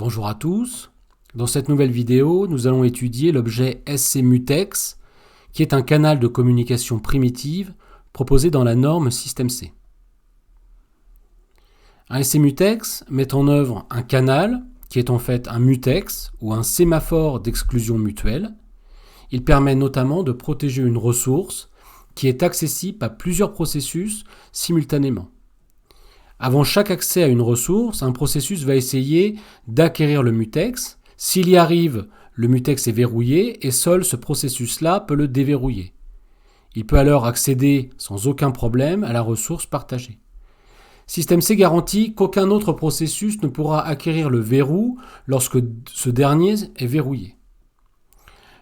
Bonjour à tous. Dans cette nouvelle vidéo, nous allons étudier l'objet SCMutex, qui est un canal de communication primitive proposé dans la norme System-C. Un SCMutex met en œuvre un canal qui est en fait un mutex ou un sémaphore d'exclusion mutuelle. Il permet notamment de protéger une ressource qui est accessible à plusieurs processus simultanément. Avant chaque accès à une ressource, un processus va essayer d'acquérir le mutex. S'il y arrive, le mutex est verrouillé et seul ce processus-là peut le déverrouiller. Il peut alors accéder sans aucun problème à la ressource partagée. System-C garantit qu'aucun autre processus ne pourra acquérir le verrou lorsque ce dernier est verrouillé.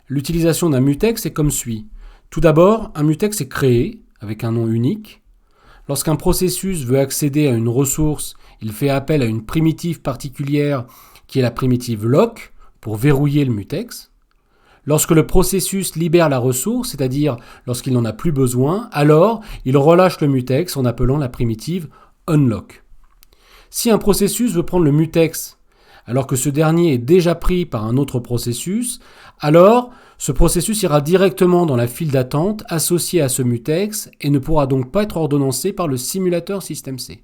L'utilisation d'un mutex est comme suit. Tout d'abord, un mutex est créé avec un nom unique. Lorsqu'un processus veut accéder à une ressource, il fait appel à une primitive particulière qui est la primitive lock pour verrouiller le mutex. Lorsque le processus libère la ressource, c'est-à-dire lorsqu'il n'en a plus besoin, alors il relâche le mutex en appelant la primitive unlock. Si un processus veut prendre le mutex alors que ce dernier est déjà pris par un autre processus, alors ce processus ira directement dans la file d'attente associée à ce mutex et ne pourra donc pas être ordonnancé par le simulateur System-C.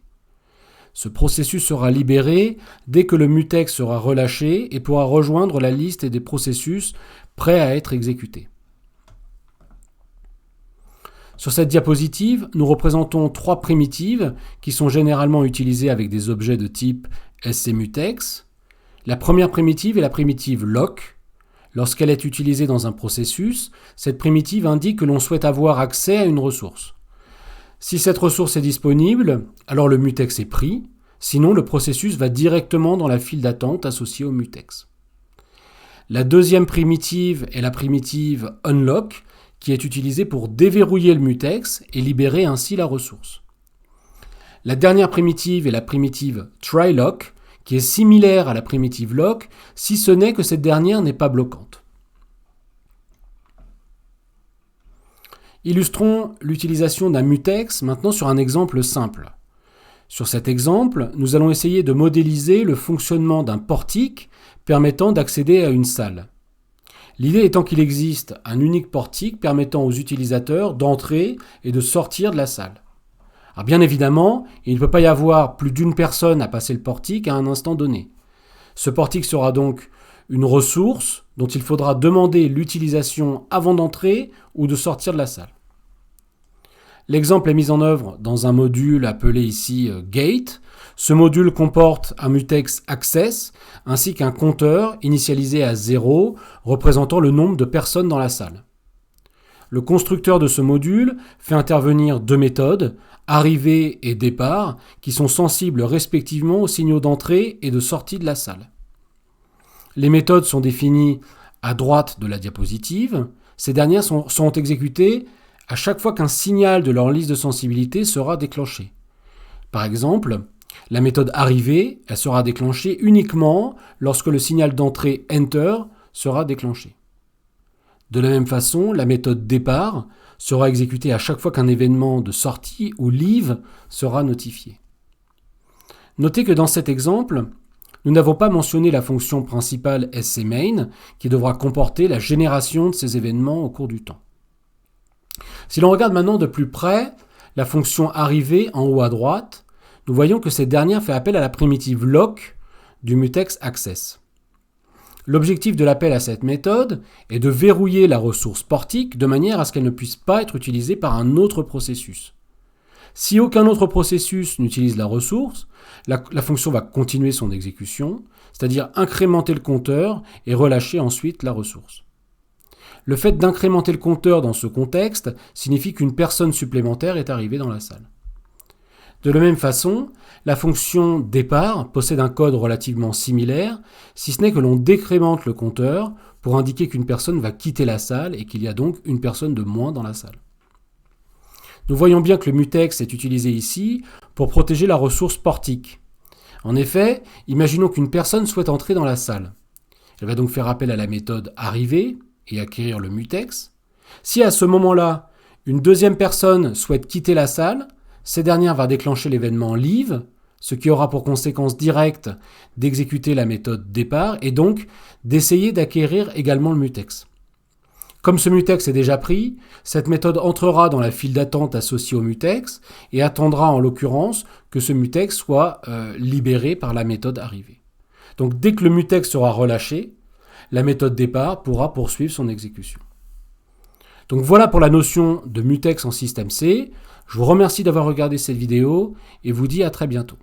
Ce processus sera libéré dès que le mutex sera relâché et pourra rejoindre la liste des processus prêts à être exécutés. Sur cette diapositive, nous représentons trois primitives qui sont généralement utilisées avec des objets de type SCMutex. La première primitive est la primitive lock. Lorsqu'elle est utilisée dans un processus, cette primitive indique que l'on souhaite avoir accès à une ressource. Si cette ressource est disponible, alors le mutex est pris, sinon le processus va directement dans la file d'attente associée au mutex. La deuxième primitive est la primitive unlock, qui est utilisée pour déverrouiller le mutex et libérer ainsi la ressource. La dernière primitive est la primitive try-lock, qui est similaire à la primitive lock, si ce n'est que cette dernière n'est pas bloquante. Illustrons l'utilisation d'un mutex maintenant sur un exemple simple. Sur cet exemple, nous allons essayer de modéliser le fonctionnement d'un portique permettant d'accéder à une salle. L'idée étant qu'il existe un unique portique permettant aux utilisateurs d'entrer et de sortir de la salle. Alors bien évidemment, il ne peut pas y avoir plus d'une personne à passer le portique à un instant donné. Ce portique sera donc une ressource dont il faudra demander l'utilisation avant d'entrer ou de sortir de la salle. L'exemple est mis en œuvre dans un module appelé ici gate. Ce module comporte un mutex access ainsi qu'un compteur initialisé à 0 représentant le nombre de personnes dans la salle. Le constructeur de ce module fait intervenir deux méthodes, arrivée et départ, qui sont sensibles respectivement aux signaux d'entrée et de sortie de la salle. Les méthodes sont définies à droite de la diapositive. Ces dernières sont exécutées à chaque fois qu'un signal de leur liste de sensibilité sera déclenché. Par exemple, la méthode arrivée, elle sera déclenchée uniquement lorsque le signal d'entrée enter sera déclenché. De la même façon, la méthode départ sera exécutée à chaque fois qu'un événement de sortie ou leave sera notifié. Notez que dans cet exemple, nous n'avons pas mentionné la fonction principale scMain qui devra comporter la génération de ces événements au cours du temps. Si l'on regarde maintenant de plus près la fonction arrivée en haut à droite, nous voyons que cette dernière fait appel à la primitive lock du mutex access. L'objectif de l'appel à cette méthode est de verrouiller la ressource portique de manière à ce qu'elle ne puisse pas être utilisée par un autre processus. Si aucun autre processus n'utilise la ressource, la fonction va continuer son exécution, c'est-à-dire incrémenter le compteur et relâcher ensuite la ressource. Le fait d'incrémenter le compteur dans ce contexte signifie qu'une personne supplémentaire est arrivée dans la salle. De la même façon, la fonction départ possède un code relativement similaire, si ce n'est que l'on décrémente le compteur pour indiquer qu'une personne va quitter la salle et qu'il y a donc une personne de moins dans la salle. Nous voyons bien que le mutex est utilisé ici pour protéger la ressource portique. En effet, imaginons qu'une personne souhaite entrer dans la salle. Elle va donc faire appel à la méthode arrivée et acquérir le mutex. Si à ce moment-là, une deuxième personne souhaite quitter la salle, cette dernière va déclencher l'événement leave, ce qui aura pour conséquence directe d'exécuter la méthode départ et donc d'essayer d'acquérir également le mutex. Comme ce mutex est déjà pris, cette méthode entrera dans la file d'attente associée au mutex et attendra en l'occurrence que ce mutex soit libéré par la méthode arrivée. Donc dès que le mutex sera relâché, la méthode départ pourra poursuivre son exécution. Donc voilà pour la notion de mutex en système C. Je vous remercie d'avoir regardé cette vidéo et vous dis à très bientôt.